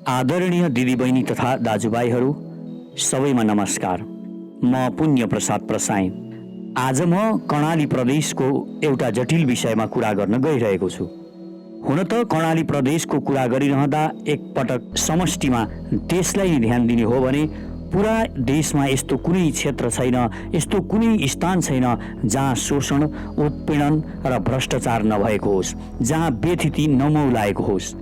आदरणीय दिदीबहिनी तथा दाजुभाइहरू सबैमा नमस्कार। म पुण्य प्रसाद प्रसाई। आज म कर्णाली प्रदेशको एउटा जटिल विषयमा कुरा गर्न गइरहेको छु। हुन त कर्णाली प्रदेशको कुरा गरिरहँदा एकपटक समष्टिमा देशलाई ध्यान दिने हो भने पुरा देशमा यस्तो कुनै क्षेत्र छैन, यस्तो कुनै स्थान छैन जहाँ शोषण, उत्पीडन र भ्रष्टाचार नभएको होस्, जहाँ व्यथिति नमौलाएको होस्।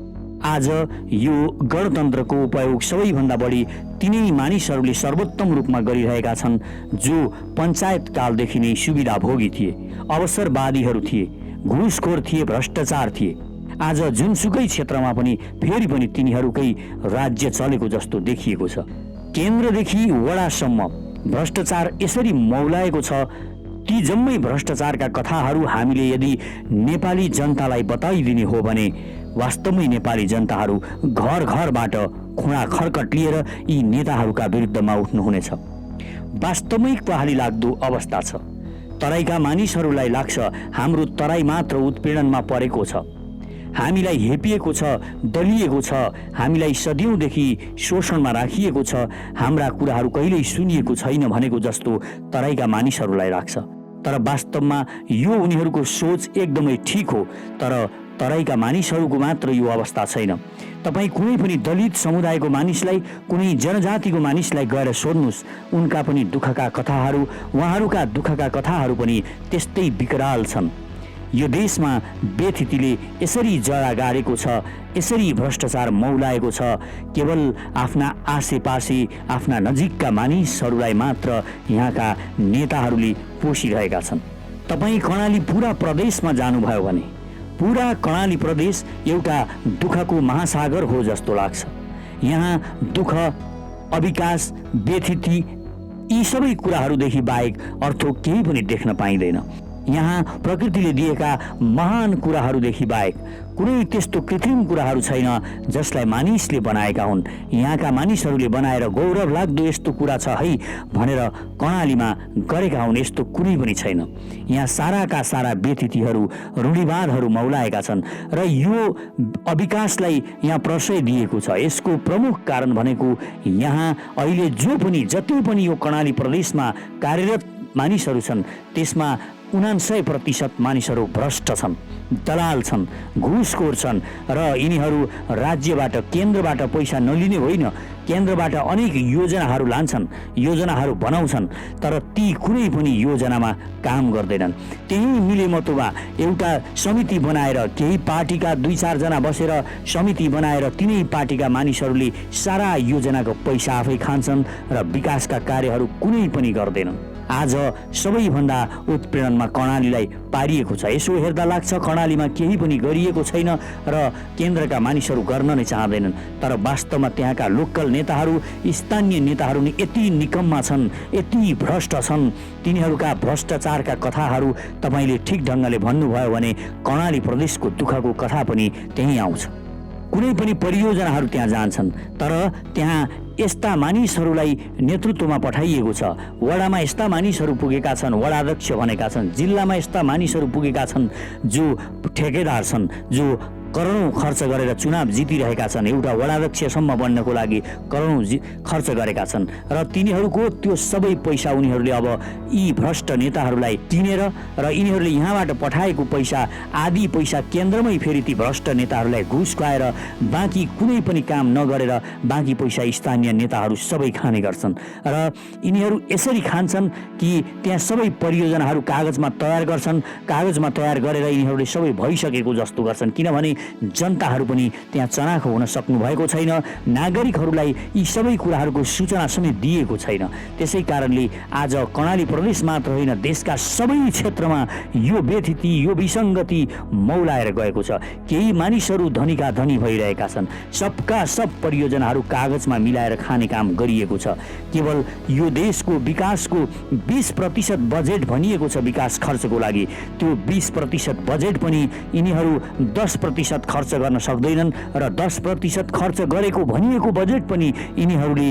आज यो गणतन्त्रको उपयोग सबैभन्दा बढी तिनै मानिसहरूले सर्वोत्तम रूपमा गरिरहेका छन् जो पञ्चायत कालदेखि नै सुविधा भोगी थिए, अवसरवादीहरू थिए, घुसखोर थिए, भ्रष्टाचार थिए। आज जुनसुकै क्षेत्रमा पनि फेरि पनि तिनीहरूकै राज्य चलेको जस्तो देखिएको छ। केन्द्रदेखि वडासम्म भ्रष्टाचार यसरी मौलाएको छ। ती जम्मै भ्रष्टाचारका कथाहरू हामीले यदि नेपाली जनतालाई बताइदिने हो भने वास्तवमै नेपाली जनताहरू घर घरबाट खुँडा खर्कट लिएर यी नेताहरूका विरुद्धमा उठ्नुहुनेछ। वास्तवमै कहाली लाग्दो अवस्था छ। तराईका मानिसहरूलाई लाग्छ हाम्रो तराई मात्र उत्पीडनमा परेको छ, हामीलाई हेपिएको छ, दलिएको छ, हामीलाई सदियौँदेखि शोषणमा राखिएको छ, हाम्रा कुराहरू कहिल्यै सुनिएको छैन भनेको जस्तो तराईका मानिसहरूलाई लाग्छ। तर वास्तवमा यो उनीहरूको सोच एकदमै ठिक हो। तर तराईका मानिसहरूको मात्र यो अवस्था छैन। तपाईँ कुनै पनि दलित समुदायको मानिसलाई, कुनै जनजातिको मानिसलाई गएर सोध्नुहोस्, उनका पनि दुःखका कथाहरू, उहाँहरूका दुःखका कथाहरू पनि त्यस्तै विकराल छन्। यो देशमा व्यथितिले यसरी जरा गाडेको छ, यसरी भ्रष्टाचार मौलाएको छ। केवल आफ्ना आसेपासे आफ्ना नजिकका मानिसहरूलाई मात्र यहाँका नेताहरूले पोषिरहेका छन्। तपाईँ कर्णाली पुरा प्रदेशमा जानुभयो भने पुरा कर्णाली प्रदेश एउटा दुःखको महासागर हो जस्तो लाग्छ। यहाँ दुःख, अविकास, व्यथिति यी सबै कुराहरूदेखि बाहेक अर्थो केही पनि देख्न पाइँदैन। यहाँ प्रकृतिले दिएका महान कुराहरूदेखि बाहेक कुनै त्यस्तो कृत्रिम कुराहरू छैन जसलाई मानिसले बनाएका हुन्। यहाँका मानिसहरूले बनाएर गौरव लाग्दो यस्तो कुरा छ है भनेर कर्णालीमा गरेका हुन्, यस्तो कुनै पनि छैन। यहाँ साराका सारा व्यथितिहरू, रूढिवादहरू मौलाएका छन् र यो अविकासलाई यहाँ प्रश्रय दिएको छ। यसको प्रमुख कारण भनेको यहाँ अहिले जो पनि जति पनि यो कर्णाली प्रदेशमा कार्यरत मानिसहरू छन् त्यसमा 99% मानिसहरू भ्रष्ट छन्, दलाल छन्, घुसखोर छन् र यिनीहरू राज्यबाट, केन्द्रबाट पैसा नलिने होइन, केन्द्रबाट अनेक योजनाहरू लान्छन्, योजनाहरू बनाउँछन्, तर ती कुनै पनि योजनामा काम गर्दैनन्। त्यही मिलेमतोमा एउटा समिति बनाएर केही पार्टीका 2-4 जना बसेर समिति बनाएर तिनै पार्टीका मानिसहरूले सारा योजनाको पैसा आफै खान्छन् र विकासका कार्यहरू कुनै पनि गर्दैनन्। आज सबैभन्दा उत्पीडनमा कर्णालीलाई पारिएको छ। यसो हेर्दा लाग्छ कर्णालीमा केही पनि गरिएको छैन र केन्द्रका मानिसहरू गर्न नै चाहँदैनन्। तर वास्तवमा त्यहाँका लोकल नेताहरू, स्थानीय नेताहरू नै यति निकम्मा छन्, यति भ्रष्ट छन्। तिनीहरूका भ्रष्टाचारका कथाहरू तपाईँले ठिक ढङ्गले भन्नुभयो भने कर्णाली प्रदेशको दुःखको कथा पनि त्यहीँ आउँछ। कुनै पनि परियोजनाहरू त्यहाँ जान्छन् तर त्यहाँ यस्ता मानिसहरूलाई नेतृत्वमा पठाइएको छ। वडामा यस्ता मानिसहरू पुगेका छन्, वडाध्यक्ष भनेका छन्, जिल्लामा यस्ता मानिसहरू पुगेका छन् जो ठेकेदार छन्, जो करोडौँ खर्च गरेर चुनाव जितिरहेका छन्। एउटा वडाध्यक्षसम्म बन्नको लागि करोडौँ खर्च गरेका छन् र तिनीहरूको त्यो सबै पैसा उनीहरूले अब यी भ्रष्ट नेताहरूलाई किनेर र यिनीहरूले यहाँबाट पठाएको पैसा, आधी पैसा केन्द्रमै फेरि ती भ्रष्ट नेताहरूलाई घुस खुवाएर बाँकी कुनै पनि काम नगरेर बाँकी पैसा स्थानीय नेताहरू सबै खाने गर्छन्। र यिनीहरू यसरी खान्छन् कि त्यहाँ सबै परियोजनाहरू कागजमा तयार गर्छन्, कागजमा तयार गरेर यिनीहरूले सबै भइसकेको जस्तो गर्छन्। किनभने जनताहरू पनि त्यहाँ चनाखो हुन सक्नु भएको छैन, नागरिकहरूलाई यी सबै कुराहरूको सूचना समेत दिएको छैन। त्यसै कारणले आज कर्णाली प्रदेश मात्र होइन देशका सबै क्षेत्रमा यो व्यथिति, यो विसङ्गति मौलाएर गएको छ। केही मानिसहरू धनीका धनी भइरहेका छन्, सबका सब परियोजनाहरू कागजमा मिलाएर खाने काम गरिएको छ। केवल यो देशको विकासको 20% बजेट भनिएको छ विकास खर्चको लागि, त्यो 20% बजेट पनि यिनीहरू 10% खर्च गर्न सक्दैनन् र 10% खर्च गरेको भनिएको बजेट पनि यिनीहरूले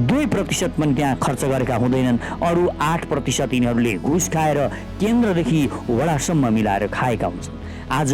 2% पनि त्यहाँ खर्च गरेका हुँदैनन्। अरू 8% यिनीहरूले घुस खाएर केन्द्रदेखि वडासम्म मिलाएर खाएका हुन्छन्। आज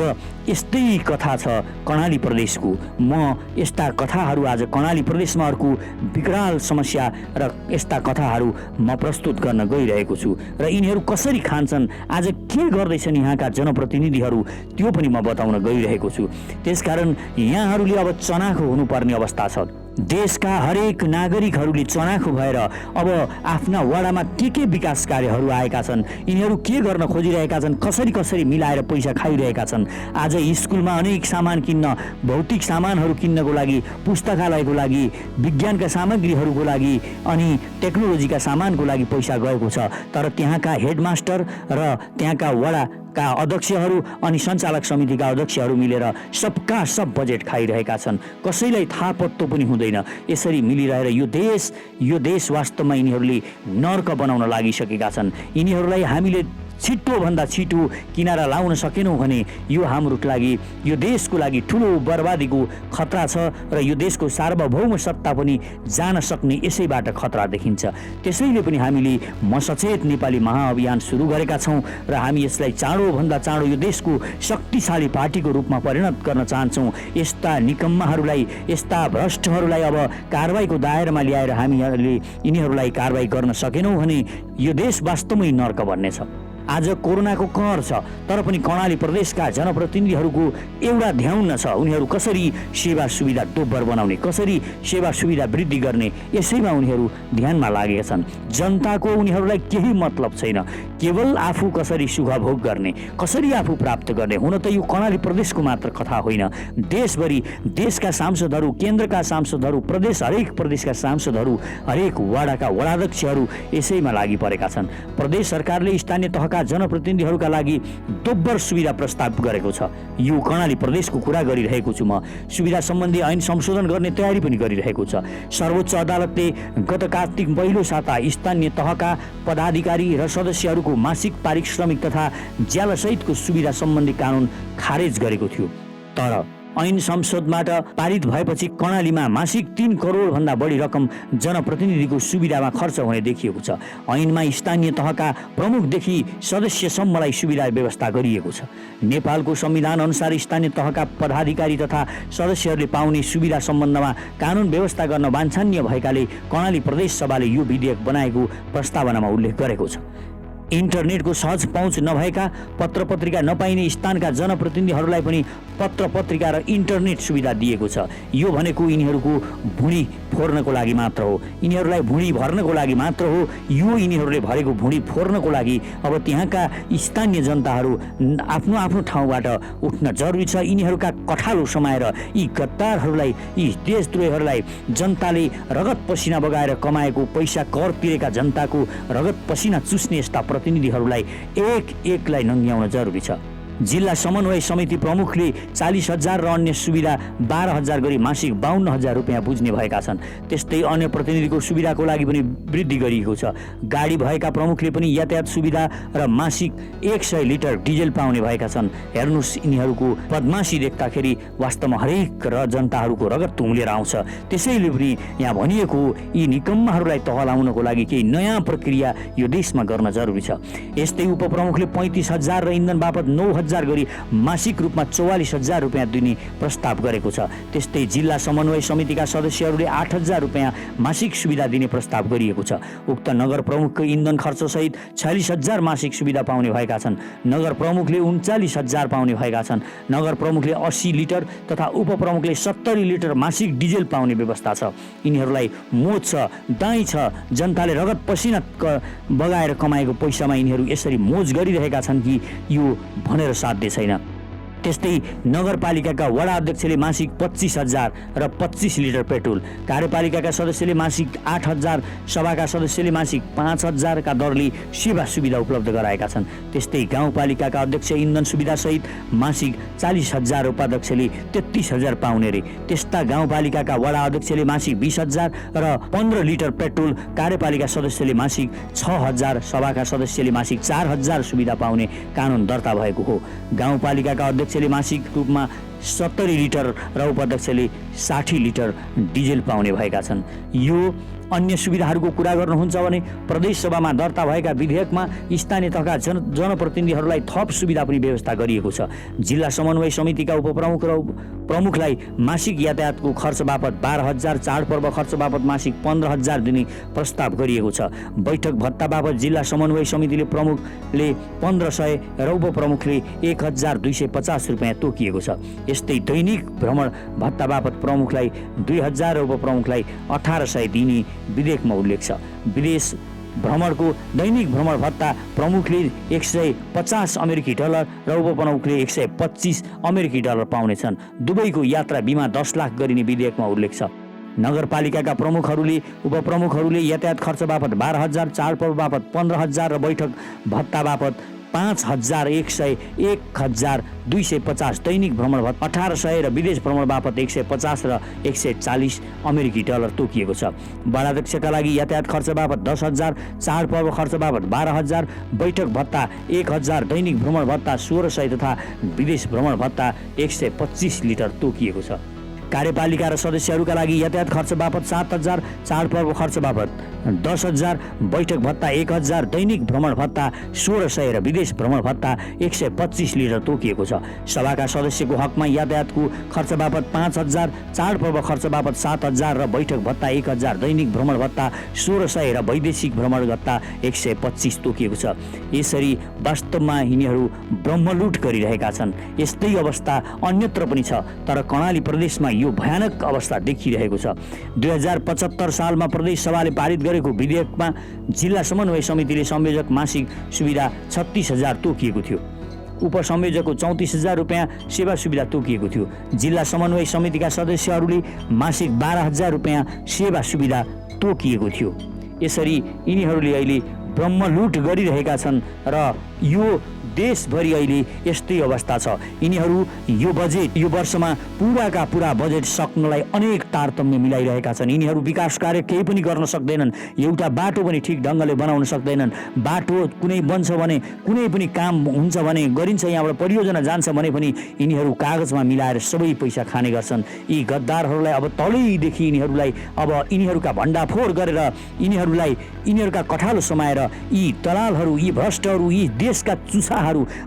यस्तै कथा छ कर्णाली प्रदेशको। म यस्ता कथाहरू आज कर्णाली प्रदेशमा अर्को विकराल समस्या र यस्ता कथाहरू म प्रस्तुत गर्न गइरहेको छु र यिनीहरू कसरी खान्छन्, आज के गर्दैछन् यहाँका जनप्रतिनिधिहरू, त्यो पनि म बताउन गइरहेको छु। त्यसकारण यहाँहरूले अब चनाखो हुनुपर्ने अवस्था छ। देशका हरेक नागरिकहरूले चनाखो भएर अब आफ्ना वडामा के विकास कार्यहरू आएका छन्, यिनीहरू के गर्न खोजिरहेका छन्, कसरी कसरी मिलाएर पैसा खाइरहेका छन्। आज स्कुलमा अनेक सामान किन्न, भौतिक सामानहरू किन्नको लागि, पुस्तकालयको लागि, विज्ञानका सामग्रीहरूको लागि अनि टेक्नोलोजीका सामानको लागि पैसा गएको छ, तर त्यहाँका हेडमास्टर र त्यहाँका वडाका अध्यक्षहरू अनि सञ्चालक समितिका अध्यक्षहरू मिलेर सबका सब बजेट खाइरहेका छन्। कसैलाई थाहा पत्तो पनि हुँदैन। यसरी मिलिरहेर यो देश वास्तवमा यिनीहरूले नर्क बनाउन लागिसकेका छन्। यिनीहरूलाई हामीले छिटोभन्दा छिटो किनारा लाउन सकेनौँ भने यो हाम्रो लागि, यो देशको लागि ठुलो बर्बादीको खतरा छ र यो देशको सार्वभौम सत्ता पनि जान सक्ने यसैबाट खतरा देखिन्छ। त्यसैले पनि हामीले म सचेत नेपाली महाअभियान सुरु गरेका छौँ र हामी यसलाई चाँडोभन्दा चाँडो यो देशको शक्तिशाली पार्टीको रूपमा परिणत गर्न चाहन्छौँ। यस्ता निकम्माहरूलाई, यस्ता भ्रष्टहरूलाई अब कारबाहीको दायरामा ल्याएर हामीहरूले यिनीहरूलाई कारबाही गर्न सकेनौँ भने यो देश वास्तवमै नर्क बन्नेछ। आज कोरोनाको कहर छ, तर पनि कर्णाली प्रदेशका जनप्रतिनिधिहरूको एउटा ध्यान छ, उनीहरू कसरी सेवा सुविधा दोब्बर बनाउने, कसरी सेवा सुविधा वृद्धि गर्ने, यसैमा उनीहरू ध्यानमा लागेका छन्। जनताको उनीहरूलाई केही मतलब छैन, केवल आफू कसरी सुख भोग गर्ने, कसरी आफू प्राप्त गर्ने। हुन त यो कर्णाली प्रदेशको मात्र कथा होइन, देशभरि देशका सांसदहरू, केन्द्रका सांसदहरू, हरेक प्रदेशका सांसदहरू, हरेक वडाका वडाध्यक्षहरू यसैमा लागि परेका छन्। प्रदेश सरकारले स्थानीय तहका जनप्रतिनिधिहरूका लागि दोब्बर सुविधा प्रस्ताव गरेको छ। यो कर्णाली प्रदेशको कुरा गरिरहेको छु म। सुविधा सम्बन्धी ऐन संशोधन गर्ने तयारी पनि गरिरहेको छ। सर्वोच्च अदालतले गत कार्तिक पहिलो साता स्थानीय तहका पदाधिकारी र सदस्यहरूको मासिक पारिश्रमिक तथा ज्यालासहितको सुविधा सम्बन्धी कानुन खारेज गरेको थियो। तर ऐन संसदबाट पारित भएपछि कर्णालीमा मासिक 3 करोडभन्दा बढी रकम जनप्रतिनिधिको सुविधामा खर्च हुने देखिएको छ। ऐनमा स्थानीय तहका प्रमुखदेखि सदस्यसम्मलाई सुविधा व्यवस्था गरिएको छ। नेपालको संविधान अनुसार स्थानीय तहका पदाधिकारी तथा सदस्यहरूले पाउने सुविधा सम्बन्धमा कानुन व्यवस्था गर्न वाञ्छनीय भएकाले कर्णाली प्रदेश सभाले यो विधेयक बनाएको प्रस्तावनामा उल्लेख गरेको छ। इन्टरनेटको सहज पहुँच नभएका, पत्र पत्रिका नपाइने स्थानका जनप्रतिनिधिहरूलाई पनि पत्र पत्रिका र इन्टरनेट सुविधा दिएको छ। यो भनेको यिनीहरूको भुँडी फोर्नको लागि मात्र हो, यिनीहरूलाई भुँडी भर्नको लागि मात्र हो। यो यिनीहरूले भरेको भुँडी फोर्नको लागि अब त्यहाँका स्थानीय जनताहरू आफ्नो आफ्नो ठाउँबाट उठ्न जरुरी छ। यिनीहरूका कठालो समाएर यी गद्दारहरूलाई, यी देशद्रोहीहरूलाई, जनताले रगत पसिना बगाएर कमाएको पैसा, कर तिरेका जनताको रगत पसिना चुस्ने यस्ता प्रतिनिधिहरूलाई एकलाई नङ्ग्याउन जरुरी छ। जिल्ला समन्वय समिति प्रमुखले 40,000 र अन्य सुविधा 12,000 गरी मासिक 52,000 रुपियाँ बुझ्ने भएका छन्। त्यस्तै अन्य प्रतिनिधिको सुविधाको लागि पनि वृद्धि गरिएको छ। गाडी भएका प्रमुखले पनि यातायात सुविधा र मासिक 100 लिटर डिजेल पाउने भएका छन्। हेर्नुहोस्, यिनीहरूको बदमासी देख्दाखेरि वास्तवमा हरेक जनताहरूको रगत उम्लेर आउँछ। त्यसैले पनि यहाँ भनिएको यी निकम्माहरूलाई तह लाउनको लागि केही नयाँ प्रक्रिया यो देशमा गर्न जरुरी छ। यस्तै उपप्रमुखले 35,000 र इन्धन बापत 9,000 गरी मासिक रूपमा 44,000 रुपियाँ दिने प्रस्ताव गरेको छ। त्यस्तै जिल्ला समन्वय समितिका सदस्यहरूले 8,000 रुपियाँ मासिक सुविधा दिने प्रस्ताव गरिएको छ। उक्त नगर प्रमुखको इन्धन खर्चसहित 46,000 मासिक सुविधा पाउने भएका छन्। नगर प्रमुखले 39,000 पाउने भएका छन्। नगर प्रमुखले 80 लिटर तथा उपप्रमुखले 70 लिटर मासिक डिजेल पाउने व्यवस्था छ। यिनीहरूलाई मोज छ, दाई छ। जनताले रगत पसिना बगाएर कमाएको पैसामा यिनीहरू यसरी मोज गरिरहेका छन् कि यो भनेर साध्य छैन। त्यस्तै नगरपालिकाका वडा अध्यक्षले मासिक 25,000 र 25 लिटर पेट्रोल, कार्यपालिकाका सदस्यले मासिक 8,000, सभाका सदस्यले मासिक 5,000 का दरले सेवा सुविधा उपलब्ध गराएका छन्। त्यस्तै गाउँपालिकाका अध्यक्ष इन्धन सुविधा सहित मासिक 40,000, उपाध्यक्षले 33,000 पाउने रे। त्यस्ता गाउँपालिकाका वडा अध्यक्षले मासिक 20,000 र 15 लिटर पेट्रोल, कार्यपालिका सदस्यले मासिक 6,000, सभाका सदस्यले मासिक 4,000 सुविधा पाउने कानुन दर्ता भएको हो। गाउँपालिकाका अध्यक्ष मासिक रूपमा 70 लिटर र उपाध्यक्षले 60 लिटर डिजेल पाउने भएका छन्। यो अन्य सुविधाहरूको कुरा गर्नुहुन्छ भने प्रदेश सभामा दर्ता भएका विधेयकमा स्थानीय तहका जनप्रतिनिधिहरूलाई थप सुविधा पनि व्यवस्था गरिएको छ। जिल्ला समन्वय समितिका उपप्रमुख र प्रमुखलाई मासिक यातायातको खर्च बापत 12,000, चाडपर्व खर्च बापत मासिक 15,000 दिने प्रस्ताव गरिएको छ। बैठक भत्ता बापत जिल्ला समन्वय समितिले प्रमुखले 1,500 र उपप्रमुखले 1,250 रुपियाँ तोकिएको छ। यस्तै दैनिक भ्रमण भत्ता बापत प्रमुखलाई 2,000 र उपप्रमुखलाई 1,800 दिने विधेयकमा उल्लेख छ। विदेश भ्रमणको दैनिक भ्रमण भत्ता प्रमुखले $150 अमेरिकी र उपप्रमुखले $125 अमेरिकी पाउनेछन्। दुवैको यात्रा बिमा 10 लाख गरिने विधेयकमा उल्लेख छ। नगरपालिकाका प्रमुखहरूले उपप्रमुखहरूले यातायात खर्च बापत 12,000, चाडपर्व बापत 15,000 र बैठक भत्ता बापत 5,100, 1,250 दैनिक भ्रमण भत्ता 1,800 र विदेश भ्रमण बापत 150 र $140 अमेरिकी तोकिएको छ। वडाध्यक्षका लागि यातायात खर्च बापत 10,000, चाडपर्व खर्च बापत 12,000, बैठक भत्ता 1,000, दैनिक भ्रमण भत्ता 1,600 तथा विदेश भ्रमण भत्ता 125 लिटर तोकिएको छ। कार्यपालिका र सदस्यहरूका लागि यातायात खर्च बापत 7,000, चाडपर्व खर्च बापत 10,000, बैठक भत्ता 1,000, दैनिक भ्रमण भत्ता 1,600 र विदेश भ्रमण भत्ता 125 लिटर तोकिएको छ। सभाका सदस्यको हकमा यातायातको खर्च बापत 5,000, चाडपर्व खर्च बापत 7,000 र बैठक भत्ता 1,000, दैनिक भ्रमण भत्ता 1,600 र वैदेशिक भ्रमण भत्ता 125 तोकिएको छ। यसरी वास्तवमा यिनीहरू ब्रह्मलुट गरिरहेका छन्। यस्तै अवस्था अन्यत्र पनि छ, तर कर्णाली प्रदेशमा यो भयानक अवस्था देखिरहेको छ। 2075 सालमा प्रदेश सभाले पारित गरेको विधेयकमा जिल्ला समन्वय समितिले संयोजक मासिक सुविधा 36,000 तोकिएको थियो। उपसंयोजकको 34,000 रुपियाँ सेवा सुविधा तोकिएको थियो। जिल्ला समन्वय समितिका सदस्यहरूले मासिक 12,000 रुपियाँ सेवा सुविधा तोकिएको थियो। यसरी यिनीहरूले अहिले ब्रह्मलुट गरिरहेका छन् र यो देशभरि अहिले यस्तै अवस्था छ। यिनीहरू यो बजेट यो वर्षमा पुराका पुरा बजेट सक्नलाई अनेक तारतम्य मिलाइरहेका छन्। यिनीहरू विकास कार्य केही पनि गर्न सक्दैनन्। एउटा बाटो पनि ठिक ढङ्गले बनाउन सक्दैनन्। बाटो कुनै बन्छ भने, कुनै पनि काम हुन्छ भने, गरिन्छ, यहाँबाट परियोजना जान्छ भने पनि यिनीहरू कागजमा मिलाएर सबै पैसा खाने गर्छन्। यी गद्दारहरूलाई अब तलैदेखि यिनीहरूलाई अब यिनीहरूका भण्डाफोर गरेर यिनीहरूका कठालो समाएर यी दलालहरू, यी भ्रष्टहरू, यी देशका चुसाहरू,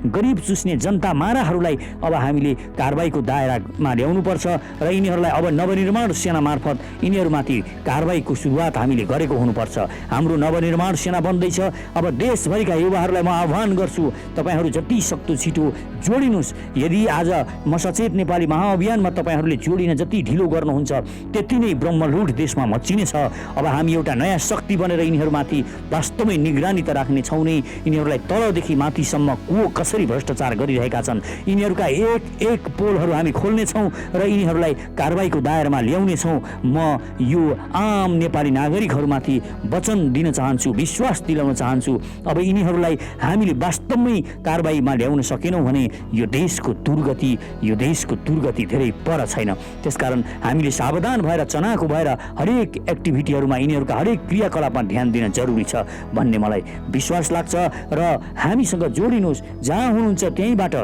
गरिब चुस्ने जनता माराहरूलाई अब हामीले कारबाहीको दायरामा ल्याउनुपर्छ र यिनीहरूलाई अब नवनिर्माण सेना मार्फत यिनीहरूमाथि कारबाहीको सुरुवात हामीले गरेको हुनुपर्छ। हाम्रो नवनिर्माण सेना बन्दैछ। अब देशभरिका युवाहरूलाई म आह्वान गर्छु, तपाईँहरू जति सक्दो छिटो जोडिनुहोस्। यदि आज म सचेत नेपाली महाअभियानमा तपाईँहरूले जोडिन जति ढिलो गर्नुहुन्छ त्यति नै ब्रह्मलुट देशमा मच्चिनेछ। अब हामी एउटा नयाँ शक्ति बनेर यिनीहरूमाथि वास्तवमै निगरानी त राख्ने छौँ नै, यिनीहरूलाई तलदेखि माथिसम्म को कसरी भ्रष्टाचार गरिरहेका छन् यिनीहरूका एक एक पोलहरू हामी खोल्नेछौँ र यिनीहरूलाई कारबाहीको दायरामा ल्याउनेछौँ। म यो आम नेपाली नागरिकहरूमाथि वचन दिन चाहन्छु, विश्वास दिलाउन चाहन्छु। अब यिनीहरूलाई हामीले वास्तवमै कारबाहीमा ल्याउन सकेनौँ भने यो देशको दुर्गति धेरै पर छैन। त्यसकारण हामीले सावधान भएर, चनाखो भएर हरेक एक्टिभिटीहरूमा यिनीहरूका हरेक क्रियाकलापमा ध्यान दिन जरुरी छ भन्ने मलाई विश्वास लाग्छ। र हामीसँग जोडिनुहोस्, जहाँ हुनुहुन्छ त्यहीँबाट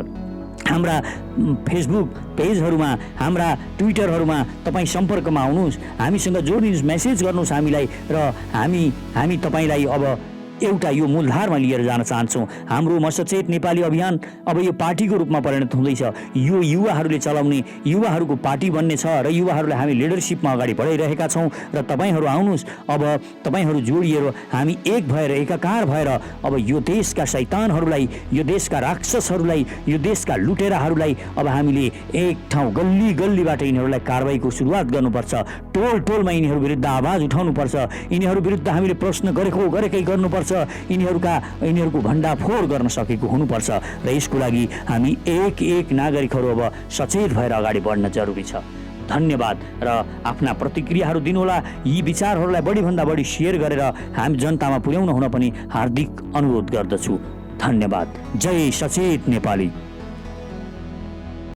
हाम्रा फेसबुक पेजहरूमा, हाम्रा ट्विटरहरूमा तपाईँ सम्पर्कमा आउनुहोस्, हामीसँग जोडिनुहोस्, मेसेज गर्नुहोस् हामीलाई र हामी तपाईँलाई अब एउटा यो मूलधारमा लिएर जान चाहन्छौँ। हाम्रो म सचेत नेपाली अभियान अब यो पार्टीको रूपमा परिणत हुँदैछ। यो युवाहरूले चलाउने युवाहरूको पार्टी बन्ने छ र युवाहरूलाई हामी लिडरसिपमा अगाडि बढाइरहेका छौँ र तपाईँहरू आउनुहोस्। अब तपाईँहरू जोडिएर हामी एक भएर, एकाकार भएर अब यो देशका शैतानहरूलाई, यो देशका राक्षसहरूलाई, यो देशका लुटेराहरूलाई अब हामीले एक ठाउँ गल्ली गल्लीबाट यिनीहरूलाई कारबाहीको सुरुवात गर्नुपर्छ। टोल टोलमा यिनीहरू विरुद्ध आवाज उठाउनुपर्छ। यिनीहरू विरुद्ध हामीले प्रश्न गरेकै गर्नुपर्छ। यिनीहरूको भण्डाफोर गर्न सकेको हुनुपर्छ र यसको लागि हामी एक नागरिकहरू अब सचेत भएर अगाडि बढ्न जरुरी छ। धन्यवाद र आफ्ना प्रतिक्रियाहरू दिनुहोला। यी विचारहरूलाई बढीभन्दा बढी सेयर गरेर हामी जनतामा पुर्याउन हुन पनि हार्दिक अनुरोध गर्दछु। धन्यवाद। जय सचेत नेपाली।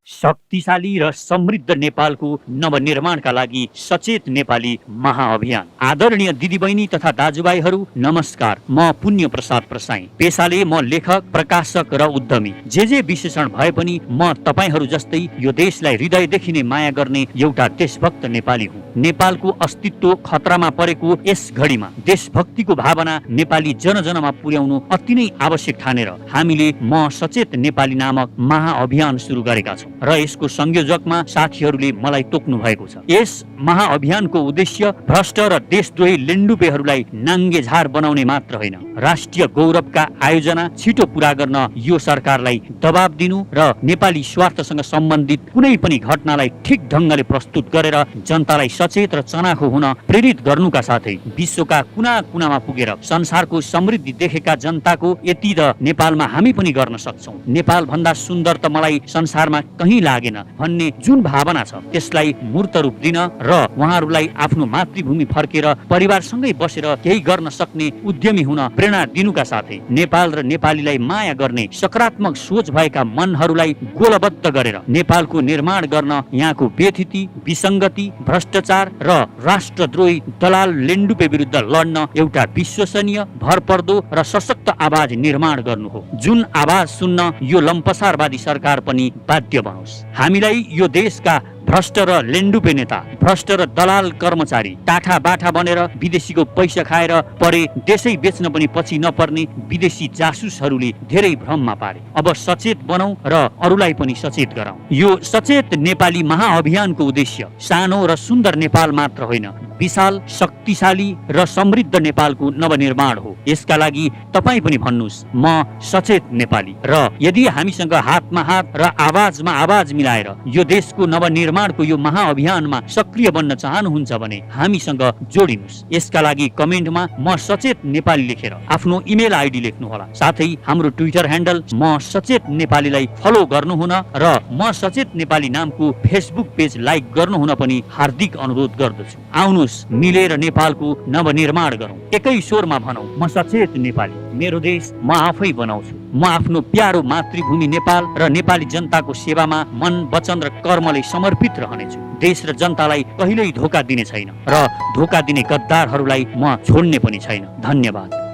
शक्तिशाली र समृद्ध नेपालको नवनिर्माणका लागि सचेत नेपाली महाअभियान। आदरणीय दिदीबहिनी तथा दाजुभाइहरू नमस्कार। म पुण्य प्रसाद प्रसाई। पेशाले म लेखक, प्रकाशक र उद्यमी। जे विशेषण भए पनि म तपाईहरू जस्तै यो देशलाई हृदयदेखि नै माया गर्ने एउटा देशभक्त नेपाली हुँ। नेपालको अस्तित्व खतरामा परेको यस घडीमा देशभक्तिको भावना नेपाली जनजनमा पुर्याउनु अति नै आवश्यक ठानेर हामीले म सचेत नेपाली नामक महाअभियान सुरु गरेका छौँ र यसको संयोजकमा साथीहरूले मलाई तोक्नु भएको छ। यस महाअभियानको उद्देश्य भ्रष्ट र देशद्रोही लेन्डुपेहरूलाई नाङ्गे झार बनाउने मात्र होइन, राष्ट्रिय गौरवका आयोजना छिटो पूरा गर्न यो सरकारलाई दबाब दिनु र नेपाली स्वार्थसँग सम्बन्धित कुनै पनि घटनालाई ठिक ढङ्गले प्रस्तुत गरेर जनतालाई सचेत र चनाखो हुन प्रेरित गर्नुका साथै विश्वका कुना कुनामा पुगेर संसारको समृद्धि देखेका जनताको यति त नेपालमा हामी पनि गर्न सक्छौँ, नेपाल भन्दा सुन्दर त मलाई संसारमा कहीँ लागेन भन्ने जुन भावना छ त्यसलाई मूर्त रूप दिन र उहाँहरूलाई आफ्नो मातृभूमि फर्केर परिवारसँगै बसेर केही गर्न सक्ने उद्यमी हुन प्रेरणा दिनुका साथै नेपाल र नेपालीलाई माया गर्ने सकारात्मक सोच भएका मनहरूलाई गोलबद्ध गरेर नेपालको निर्माण गर्न यहाँको बेथिति, विसङ्गति, भ्रष्टाचार र राष्ट्रद्रोही दलाल लेन्डुपे विरुद्ध लड्न एउटा विश्वसनीय, भरपर्दो र सशक्त आवाज निर्माण गर्नु हो, जुन आवाज सुन्न यो लम्पसारवादी सरकार पनि बाध्य बनोस्। हामीलाई यो देशका भ्रष्ट र लेन्डुपे नेता, भ्रष्ट र दलाल कर्मचारी टाठा बाठा बनेर विदेशीको पैसा खाएर परे देशै बेच्न पनि पछि नपर्ने विदेशी जासुसहरूले धेरै भ्रममा पारे। अब सचेत बनौं र अरूलाई पनि सचेत गराउँ। यो सचेत नेपाली महाअभियानको उद्देश्य सानो र सुन्दर नेपाल मात्र होइन, विशाल, शक्तिशाली र समृद्ध नेपालको नवनिर्माण हो। यसका लागि तपाईँ पनि भन्नुहोस् म सचेत नेपाली। र यदि हामीसँग हातमा हात र आवाजमा आवाज मिलाएर यो देशको नवनिर्माणको यो महाअभियानमा सक्रिय बन्न चाहनुहुन्छ भने हामीसँग जोडिनुहोस्। यसका लागि कमेन्टमा म सचेत नेपाली लेखेर आफ्नो इमेल आइडी लेख्नुहोला। साथै हाम्रो ट्विटर ह्यान्डल म सचेत नेपालीलाई फलो गर्नुहुन र म सचेत नेपाली नामको फेसबुक पेज लाइक गर्नुहुन पनि हार्दिक अनुरोध गर्दछु। आउनुहोस् मिलेर नेपालको नवनिर्माण गरौँ, एकै स्वरमा भनौँ म सचेत नेपाली, मेरो देश म आफै बनाउँछु। म आफ्नो प्यारो मातृभूमि नेपाल र नेपाली जनताको सेवामा मन, वचन र कर्मले समर्पित रहनेछु। देश र जनतालाई कहिल्यै धोका दिने छैन र धोका दिने गद्दारहरूलाई म छोड्ने पनि छैन। धन्यवाद।